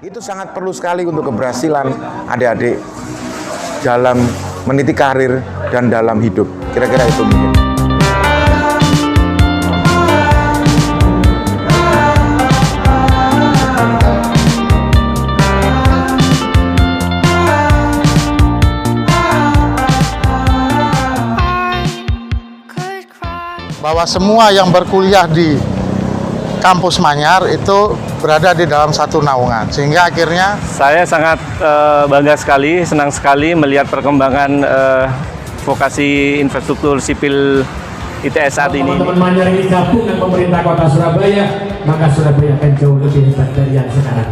Itu sangat perlu sekali untuk keberhasilan adik-adik dalam meniti karir dan dalam hidup. Kira-kira itu mungkin. Bahwa semua yang berkuliah di kampus Manyar itu berada di dalam satu naungan, sehingga akhirnya saya sangat bangga sekali, senang sekali melihat perkembangan vokasi infrastruktur sipil ITS saat ini. Teman-teman Manyar ini gabung dengan pemerintah Kota Surabaya, maka Surabaya akan jauh lebih hebat dari yang sekarang.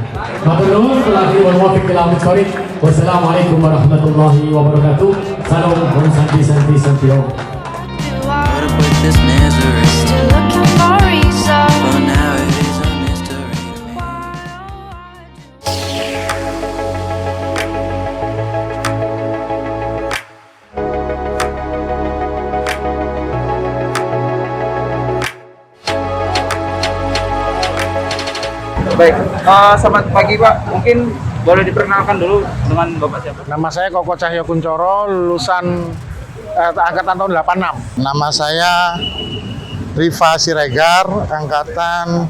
Wassalamualaikum warahmatullahi wabarakatuh. Salam, om santi santi santi om. This misery. Still looking for reason. For now it is a mystery to me. Baik, selamat pagi Pak. Mungkin boleh diperkenalkan dulu dengan Bapak siapa? nama saya Koko Cahyo Kuncoro, lulusan angkatan tahun 86. Nama saya Rifa Siregar, angkatan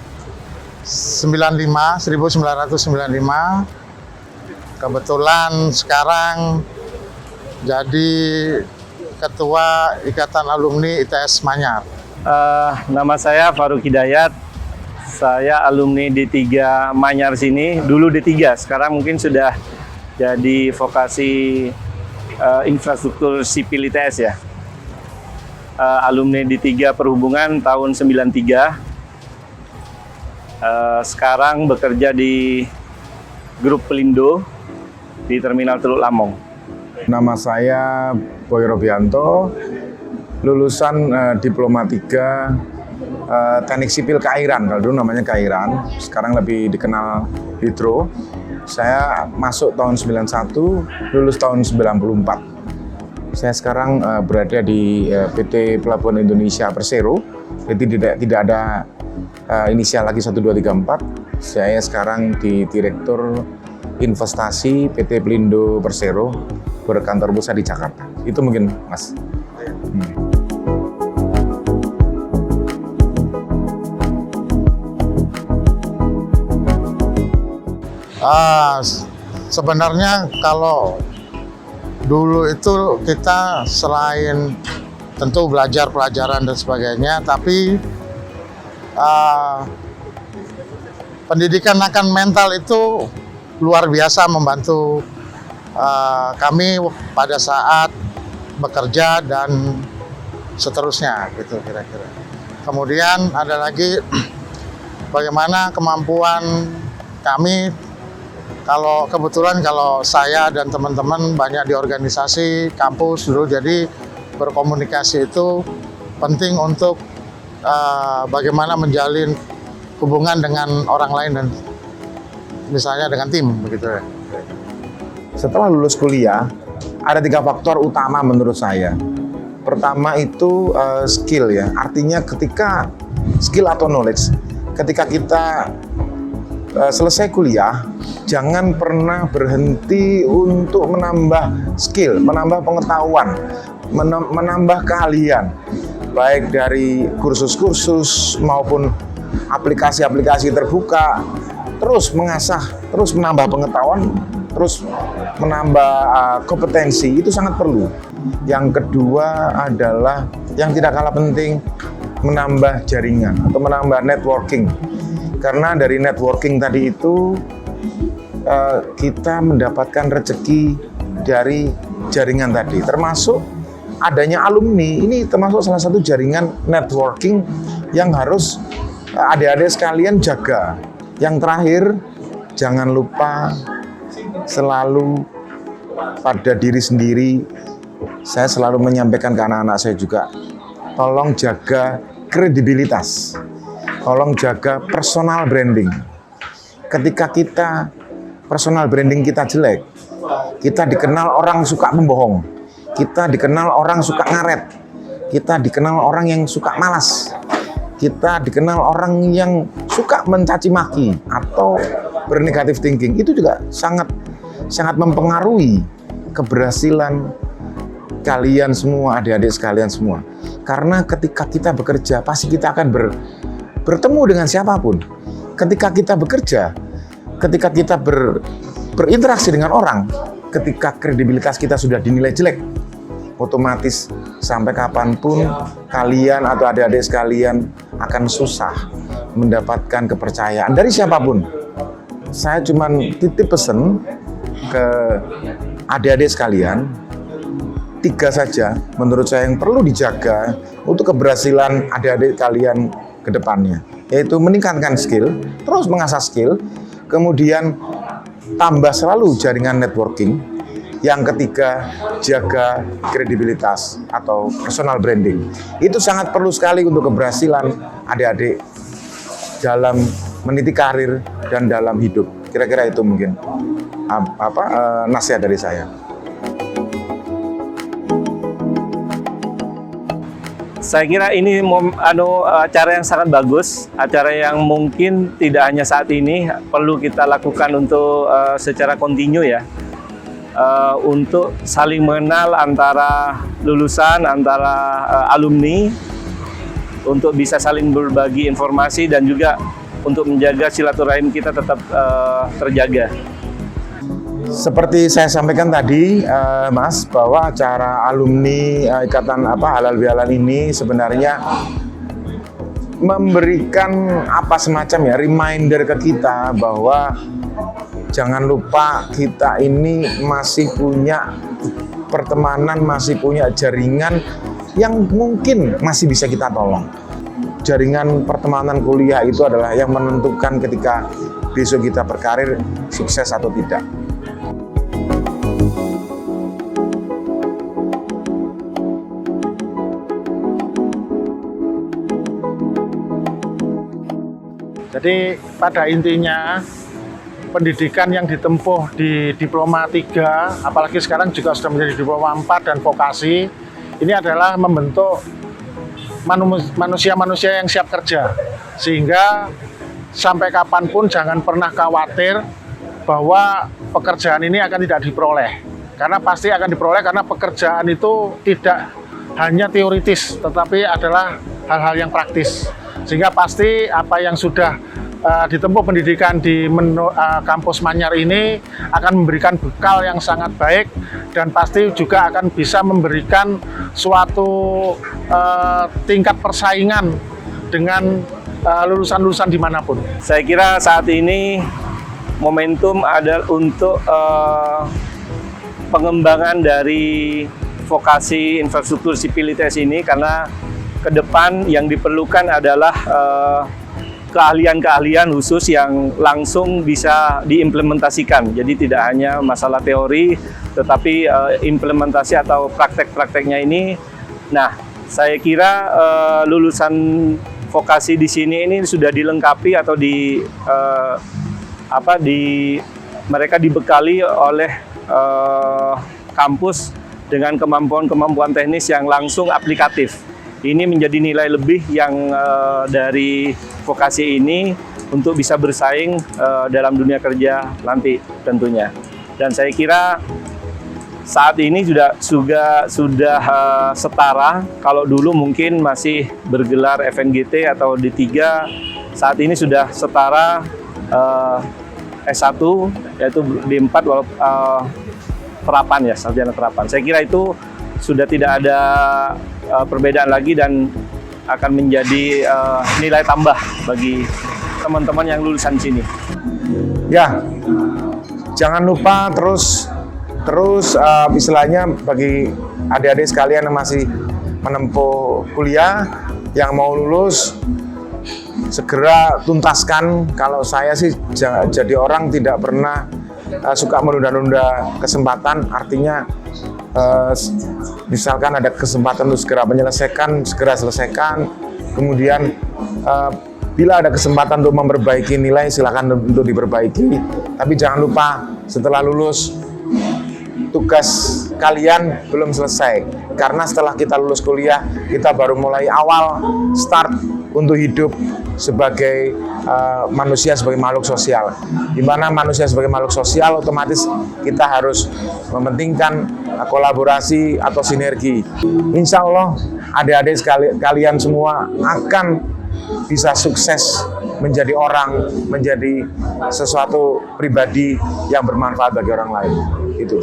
1995. Kebetulan sekarang jadi Ketua Ikatan Alumni ITS Manyar. Nama saya Faruk Hidayat. Saya alumni D3 Manyar sini. Dulu D3, sekarang mungkin sudah jadi vokasi infrastruktur sipil ITS ya. Alumni D3 Perhubungan tahun 93. Sekarang bekerja di grup Pelindo di Terminal Teluk Lamong. Nama saya Boy Robianto, lulusan Diploma 3 Teknik Sipil Kairan. Kalau dulu namanya Kairan, sekarang lebih dikenal Hidro. Saya masuk tahun 91, lulus tahun 94. Saya sekarang berada di PT Pelabuhan Indonesia Persero. Jadi tidak ada inisial lagi 1, 2, 3, 4. Saya sekarang di Direktur Investasi PT Pelindo Persero, berkantor pusat di Jakarta. Itu mungkin, Mas. Sebenarnya kalau dulu itu kita selain tentu belajar pelajaran dan sebagainya, tapi pendidikan akan mental itu luar biasa membantu kami pada saat bekerja dan seterusnya gitu kira-kira. Kemudian ada lagi bagaimana kemampuan kami. Kalau kebetulan kalau saya dan teman-teman banyak di organisasi kampus dulu, jadi berkomunikasi itu penting untuk bagaimana menjalin hubungan dengan orang lain dan misalnya dengan tim begitu ya. Setelah lulus kuliah, ada 3 faktor utama menurut saya. Pertama itu skill ya, artinya ketika skill atau knowledge, ketika kita selesai kuliah, jangan pernah berhenti untuk menambah skill, menambah pengetahuan, menambah keahlian, baik dari kursus-kursus maupun aplikasi-aplikasi terbuka, terus mengasah, terus menambah pengetahuan, terus menambah kompetensi, itu sangat perlu. Yang kedua adalah yang tidak kalah penting, menambah jaringan atau menambah networking. Karena dari networking tadi itu kita mendapatkan rezeki dari jaringan tadi, termasuk adanya alumni. Ini termasuk salah satu jaringan networking yang harus adik-adik sekalian jaga. Yang terakhir, jangan lupa selalu pada diri sendiri. Saya selalu menyampaikan ke anak-anak saya juga, tolong jaga kredibilitas. Tolong jaga personal branding. Ketika kita personal branding kita jelek, kita dikenal orang suka membohong, kita dikenal orang suka ngaret, kita dikenal orang yang suka malas, kita dikenal orang yang suka mencaci maki atau bernegatif thinking, itu juga sangat mempengaruhi keberhasilan kalian semua, adik-adik sekalian semua. Karena ketika kita bekerja, pasti kita akan bertemu dengan siapapun. Ketika kita bekerja, ketika kita berinteraksi dengan orang, ketika kredibilitas kita sudah dinilai jelek, otomatis sampai kapanpun kalian atau adik-adik sekalian akan susah mendapatkan kepercayaan dari siapapun. Saya cuman titip pesan ke adik-adik sekalian, 3 saja menurut saya yang perlu dijaga untuk keberhasilan adik-adik kalian ke depannya, yaitu meningkatkan skill, terus mengasah skill, kemudian tambah selalu jaringan networking. Yang ketiga, jaga kredibilitas atau personal branding. Itu sangat perlu sekali untuk keberhasilan adik-adik dalam meniti karir dan dalam hidup. Kira-kira itu mungkin nasihat dari saya. Saya kira ini acara yang sangat bagus, acara yang mungkin tidak hanya saat ini, perlu kita lakukan untuk secara kontinu ya, untuk saling mengenal antara lulusan, antara alumni, untuk bisa saling berbagi informasi dan juga untuk menjaga silaturahim kita tetap terjaga. Seperti saya sampaikan tadi, Mas, bahwa acara alumni Ikatan Halal Bihalal ini sebenarnya memberikan semacam ya reminder ke kita bahwa jangan lupa kita ini masih punya pertemanan, masih punya jaringan yang mungkin masih bisa kita tolong. Jaringan pertemanan kuliah itu adalah yang menentukan ketika besok kita berkarir sukses atau tidak. Jadi pada intinya pendidikan yang ditempuh di Diploma 3, apalagi sekarang juga sudah menjadi Diploma 4 dan vokasi, ini adalah membentuk manusia-manusia yang siap kerja. Sehingga sampai kapanpun jangan pernah khawatir bahwa pekerjaan ini akan tidak diperoleh. Karena pasti akan diperoleh, karena pekerjaan itu tidak hanya teoritis, tetapi adalah hal-hal yang praktis. Sehingga pasti apa yang sudah ditempuh pendidikan di kampus Manyar ini akan memberikan bekal yang sangat baik dan pasti juga akan bisa memberikan suatu tingkat persaingan dengan lulusan-lulusan dimanapun. Saya kira saat ini momentum adalah untuk pengembangan dari vokasi infrastruktur sipil ITS ini, karena ke depan yang diperlukan adalah keahlian-keahlian khusus yang langsung bisa diimplementasikan. Jadi tidak hanya masalah teori, tetapi implementasi atau praktek-prakteknya ini. Nah, saya kira lulusan vokasi di sini ini sudah dilengkapi atau mereka dibekali oleh kampus dengan kemampuan-kemampuan teknis yang langsung aplikatif. Ini menjadi nilai lebih yang dari vokasi ini untuk bisa bersaing dalam dunia kerja nanti tentunya. Dan saya kira saat ini sudah setara. Kalau dulu mungkin masih bergelar FNGT atau D3, saat ini sudah setara S1 yaitu D4 terapan ya, sarjana terapan. Saya kira itu sudah tidak ada perbedaan lagi dan akan menjadi nilai tambah bagi teman-teman yang lulusan sini. Ya, jangan lupa terus istilahnya bagi adik-adik sekalian yang masih menempuh kuliah, yang mau lulus, segera tuntaskan. Kalau saya sih jadi orang tidak pernah suka menunda-nunda kesempatan, artinya misalkan ada kesempatan untuk segera menyelesaikan, segera selesaikan. Kemudian bila ada kesempatan untuk memperbaiki nilai, silakan untuk diperbaiki. Tapi jangan lupa setelah lulus, tugas kalian belum selesai. Karena setelah kita lulus kuliah, kita baru mulai awal start untuk hidup sebagai manusia sebagai makhluk sosial. Di mana manusia sebagai makhluk sosial otomatis kita harus mementingkan kolaborasi atau sinergi. Insya Allah adik-adik kalian semua akan bisa sukses menjadi orang, menjadi sesuatu pribadi yang bermanfaat bagi orang lain. Itu.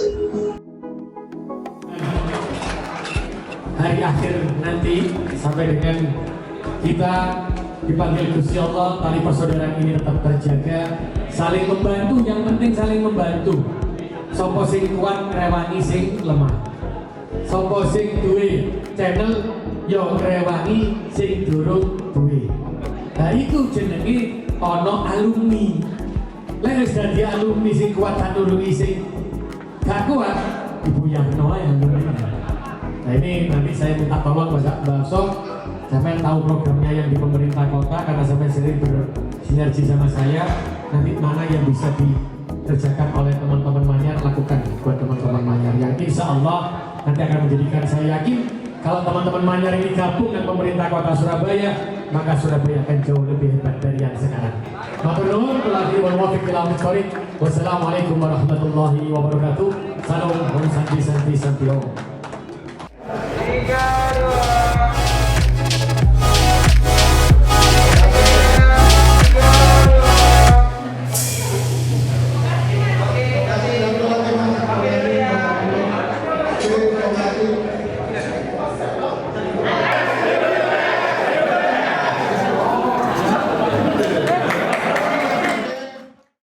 Hari akhir nanti sampai dengan kita dipanggil Gusti Allah, tali persaudaraan ini tetap terjaga, saling membantu, yang penting saling membantu. Sopo sing kuat rewani sing lemah, sopo sing duwe channel yo rewani sing durung duwe. Nah itu jenenge ono alumni. Lek wis dadi alumni sing kuat tak nulungi sing gak kuat, dibuyarno ae alumni. Nah ini nanti saya minta tolong Mbak Sok, sampai tahu programnya yang di pemerintah kota karena sampai sering bersinergi sama saya. Nanti mana yang bisa dikerjakan oleh teman-teman Manyar, lakukan buat teman-teman Manyar. Yang insya Allah nanti akan menjadikan saya yakin kalau teman-teman Manyar ini gabung dengan pemerintah kota Surabaya, maka Surabaya akan jauh lebih hebat dari yang sekarang. Wassalamualaikum warahmatullahi wabarakatuh. Salam Om Santi Santi Santi Om.